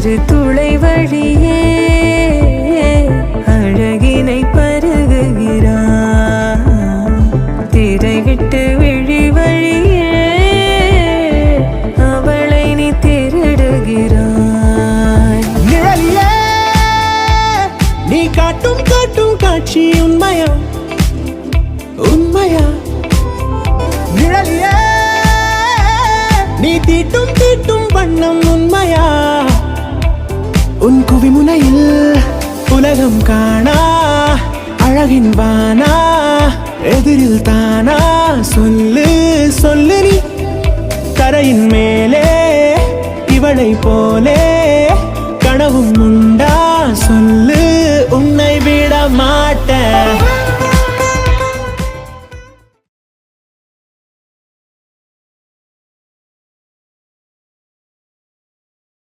சிறு துளை வழியே அழகினை பருகுகிறாய். திரை விட்டு விழி வழியே அவளை நீ திருடுகிறாய். நிழலியே நீ காட்டும் காட்டும் காட்சி உண்மையா உண்மையா? நிழலியே நீ தீட்டும் தீட்டும் வண்ணம் உண்மையா? உன் குவிமுனையில் உலகம் காணா அழகின் வானா எதிரில் தானா? சொல்லு சொல்லு நீ தரையின் மேலே இவளை போலே கனவும் உண்டா? சொல்லு உன்னை விட மாட்டேன்.